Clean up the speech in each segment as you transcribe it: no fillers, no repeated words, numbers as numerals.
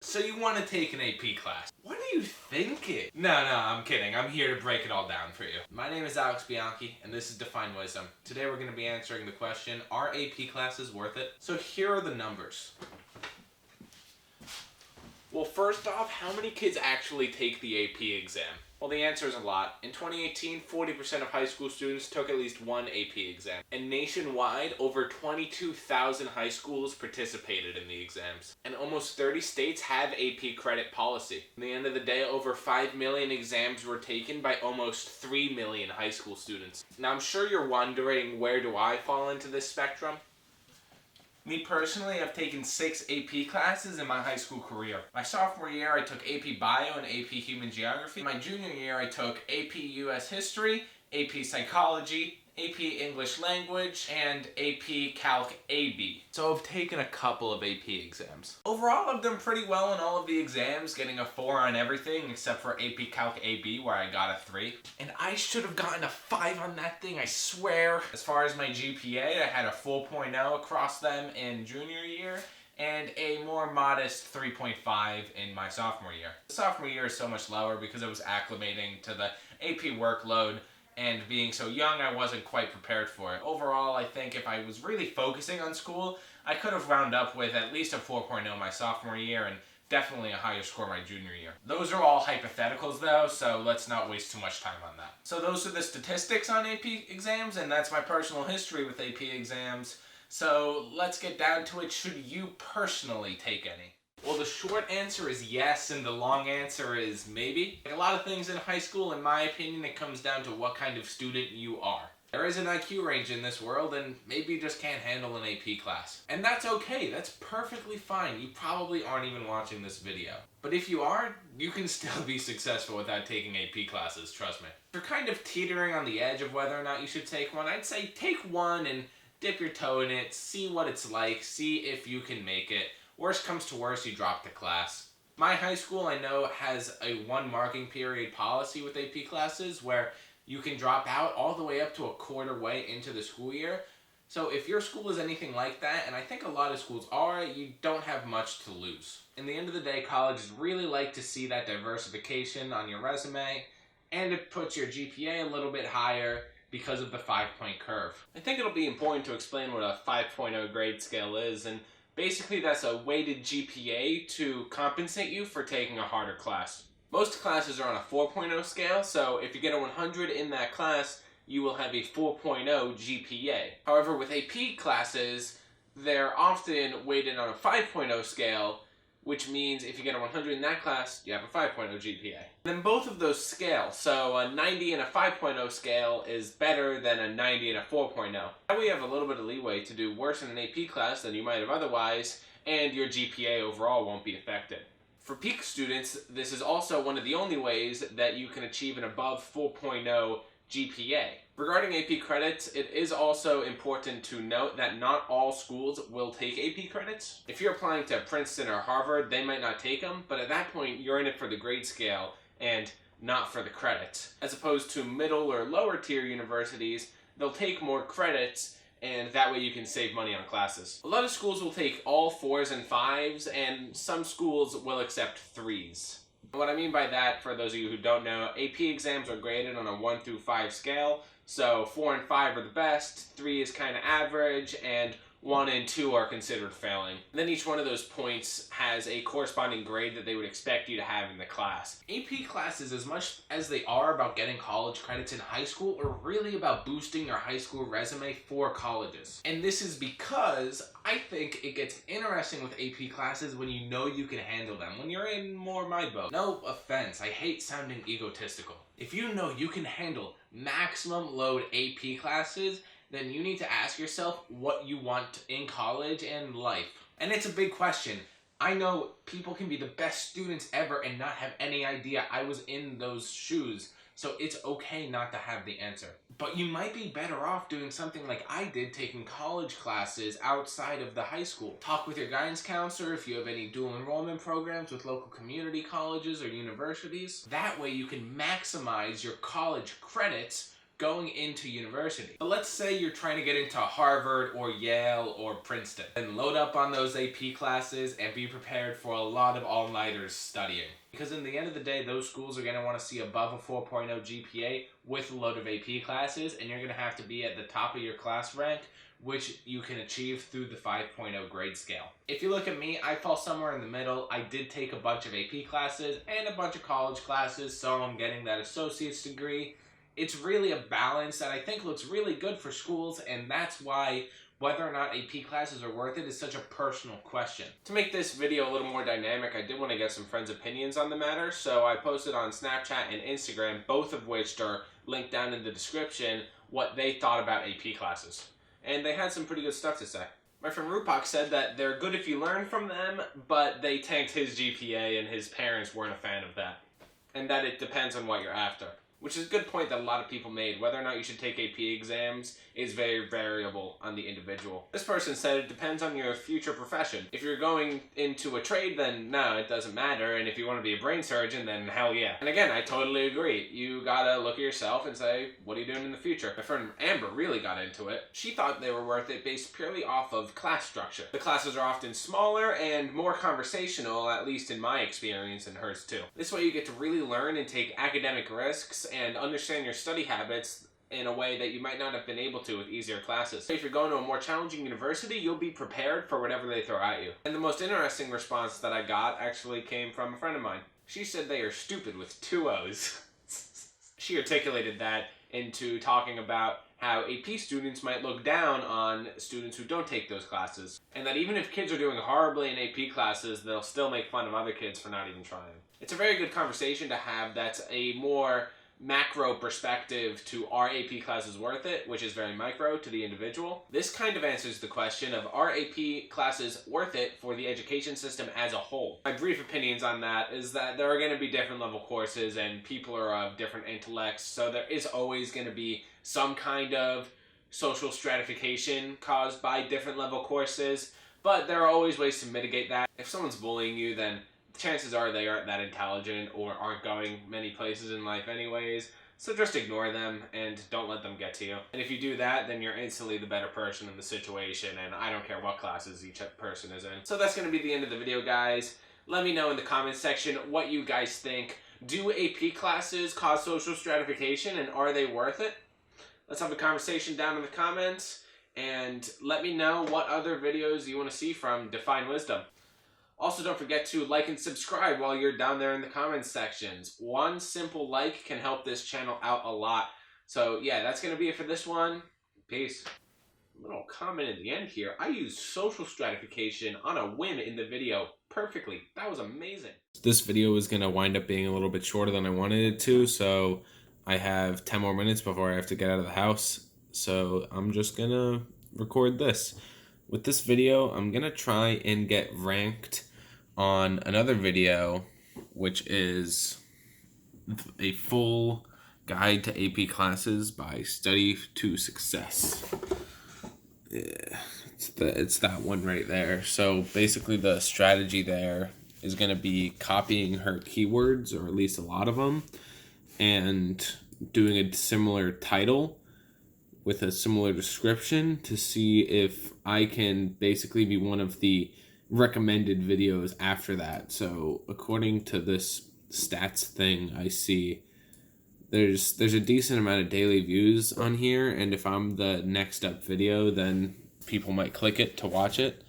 So you want to take an AP class. What are you thinking? No, I'm kidding. I'm here to break it all down for you. My name is Alex Bianchi, and this is Define Wisdom. Today we're going to be answering the question, are AP classes worth it? So here are the numbers. Well, first off, how many kids actually take the AP exam? Well, the answer is a lot. In 2018, 40% of high school students took at least one AP exam. And nationwide, over 22,000 high schools participated in the exams. And almost 30 states have AP credit policy. At the end of the day, over 5 million exams were taken by almost 3 million high school students. Now, I'm sure you're wondering, where do I fall into this spectrum? Me personally, I've taken 6 AP classes in my high school career. My sophomore year, I took AP Bio and AP Human Geography. My junior year, I took AP US History, AP Psychology, AP English Language, and AP Calc AB. So I've taken a couple of AP exams. Overall, I've done pretty well in all of the exams, getting a 4 on everything except for AP Calc AB, where I got a 3. And I should have gotten a 5 on that thing, I swear. As far as my GPA, I had a 4.0 across them in junior year, and a more modest 3.5 in my sophomore year. The sophomore year is so much lower because I was acclimating to the AP workload, and being so young, I wasn't quite prepared for it. Overall, I think if I was really focusing on school, I could have wound up with at least a 4.0 my sophomore year and definitely a higher score my junior year. Those are all hypotheticals though, so let's not waste too much time on that. So those are the statistics on AP exams, and that's my personal history with AP exams. So let's get down to it. Should you personally take any? Well, the short answer is yes, and the long answer is maybe. Like a lot of things in high school, in my opinion, it comes down to what kind of student you are. There is an IQ range in this world, and maybe you just can't handle an AP class. And that's okay, that's perfectly fine. You probably aren't even watching this video. But if you are, you can still be successful without taking AP classes, trust me. If you're kind of teetering on the edge of whether or not you should take one, I'd say take one and dip your toe in it, see what it's like, see if you can make it. Worst comes to worst, you drop the class. My high school, I know, has a 1 marking period policy with AP classes where you can drop out all the way up to a quarter way into the school year. So if your school is anything like that, and I think a lot of schools are, you don't have much to lose. In the end of the day, colleges really like to see that diversification on your resume, and it puts your GPA a little bit higher because of the 5-point curve. I think it'll be important to explain what a 5.0 grade scale is, and basically that's a weighted GPA to compensate you for taking a harder class. Most classes are on a 4.0 scale, so if you get a 100 in that class, you will have a 4.0 GPA. However, with AP classes, they're often weighted on a 5.0 scale, which means if you get a 100 in that class, you have a 5.0 GPA. Then both of those scale, so a 90 in a 5.0 scale is better than a 90 in a 4.0. That way you have a little bit of leeway to do worse in an AP class than you might have otherwise, and your GPA overall won't be affected. For peak students, this is also one of the only ways that you can achieve an above 4.0 GPA. Regarding AP credits, it is also important to note that not all schools will take AP credits. If you're applying to Princeton or Harvard, they might not take them, but at that point, you're in it for the grade scale and not for the credits. As opposed to middle or lower tier universities, they'll take more credits, and that way you can save money on classes. A lot of schools will take all 4s and 5s, and some schools will accept 3s. What I mean by that, for those of you who don't know, AP exams are graded on a 1 through 5 scale, so 4 and 5 are the best, 3 is kind of average, and 1 and 2 are considered failing. And then each one of those points has a corresponding grade that they would expect you to have in the class. AP classes, as much as they are about getting college credits in high school, are really about boosting your high school resume for colleges. And this is because I think it gets interesting with AP classes when you know you can handle them, when you're in more my boat. No offense, I hate sounding egotistical. If you know you can handle maximum load AP classes, then you need to ask yourself what you want in college and life. And it's a big question. I know people can be the best students ever and not have any idea I was in those shoes, so it's okay not to have the answer. But you might be better off doing something like I did, taking college classes outside of the high school. Talk with your guidance counselor if you have any dual enrollment programs with local community colleges or universities. That way you can maximize your college credits going into university. But let's say you're trying to get into Harvard or Yale or Princeton. And load up on those AP classes and be prepared for a lot of all-nighters studying. Because in the end of the day, those schools are going to want to see above a 4.0 GPA with a load of AP classes, and you're going to have to be at the top of your class rank, which you can achieve through the 5.0 grade scale. If you look at me, I fall somewhere in the middle. I did take a bunch of AP classes and a bunch of college classes, so I'm getting that associate's degree. It's really a balance that I think looks really good for schools, and that's why whether or not AP classes are worth it is such a personal question. To make this video a little more dynamic, I did want to get some friends' opinions on the matter, so I posted on Snapchat and Instagram, both of which are linked down in the description, what they thought about AP classes. And they had some pretty good stuff to say. My friend Rupak said that they're good if you learn from them, but they tanked his GPA and his parents weren't a fan of that. And that it depends on what you're after. Which is a good point that a lot of people made. Whether or not you should take AP exams is very variable on the individual. This person said it depends on your future profession. If you're going into a trade, then no, it doesn't matter. And if you want to be a brain surgeon, then hell yeah. And again, I totally agree. You gotta look at yourself and say, what are you doing in the future? My friend Amber really got into it. She thought they were worth it based purely off of class structure. The classes are often smaller and more conversational, at least in my experience and hers too. This way you get to really learn and take academic risks and understand your study habits in a way that you might not have been able to with easier classes. If you're going to a more challenging university, you'll be prepared for whatever they throw at you. And the most interesting response that I got actually came from a friend of mine. She said they are stupid with 2 O's. She articulated that into talking about how AP students might look down on students who don't take those classes. And that even if kids are doing horribly in AP classes, they'll still make fun of other kids for not even trying. It's a very good conversation to have that's a more macro perspective to are AP classes worth it, which is very micro to the individual. This kind of answers the question of are AP classes worth it for the education system as a whole. My brief opinions on that is that there are going to be different level courses and people are of different intellects, so there is always going to be some kind of social stratification caused by different level courses, but there are always ways to mitigate that. If someone's bullying you, then chances are they aren't that intelligent or aren't going many places in life anyways, so just ignore them and don't let them get to you. And if you do that, then you're instantly the better person in the situation, and I don't care what classes each person is in. So that's going to be the end of the video, guys. Let me know in the comments section what you guys think. Do AP classes cause social stratification, and are they worth it? Let's have a conversation down in the comments, and let me know what other videos you want to see from Define Wisdom. Also, don't forget to like and subscribe while you're down there in the comments sections. One simple like can help this channel out a lot. So yeah, that's going to be it for this one. Peace. Little comment at the end here. I used social stratification on a whim in the video perfectly. That was amazing. This video is going to wind up being a little bit shorter than I wanted it to, so I have 10 more minutes before I have to get out of the house. So I'm just going to record this. With this video, I'm going to try and get ranked on another video, which is a full guide to AP classes by Study to Success. Yeah, it's that one right there. So basically the strategy there is going to be copying her keywords, or at least a lot of them, and doing a similar title with a similar description to see if I can basically be one of the recommended videos after that. So according to this stats thing I see, there's a decent amount of daily views on here, and if I'm the next up video, then people might click it to watch it,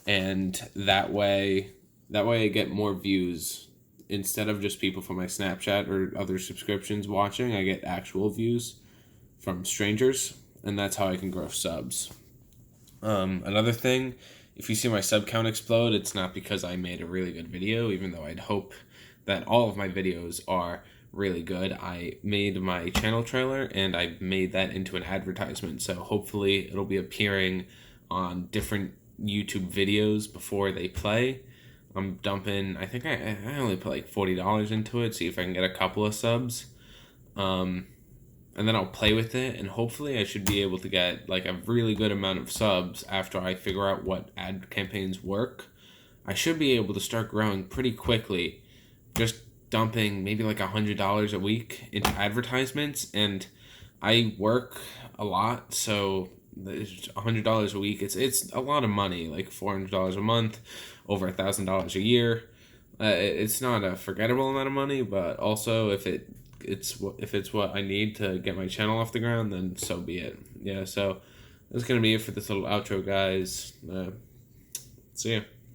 and that way I get more views. Instead of just people from my Snapchat or other subscriptions watching, I get actual views from strangers, and that's how I can grow subs. Another thing, if you see my sub count explode, it's not because I made a really good video, even though I'd hope that all of my videos are really good. I made my channel trailer and I made that into an advertisement, so hopefully it'll be appearing on different YouTube videos before they play. I'm dumping, I think I only put like $40 into it, see if I can get a couple of subs. And then I'll play with it, and hopefully I should be able to get like a really good amount of subs after I figure out what ad campaigns work. I should be able to start growing pretty quickly, just dumping maybe like $100 a week into advertisements, and I work a lot, so it's $100 a week. It's a lot of money, like $400 a month, over $1,000 a year. It's not a forgettable amount of money, but also if it's what I need to get my channel off the ground, then so be it. Yeah, so that's gonna be it for this little outro, guys. See ya.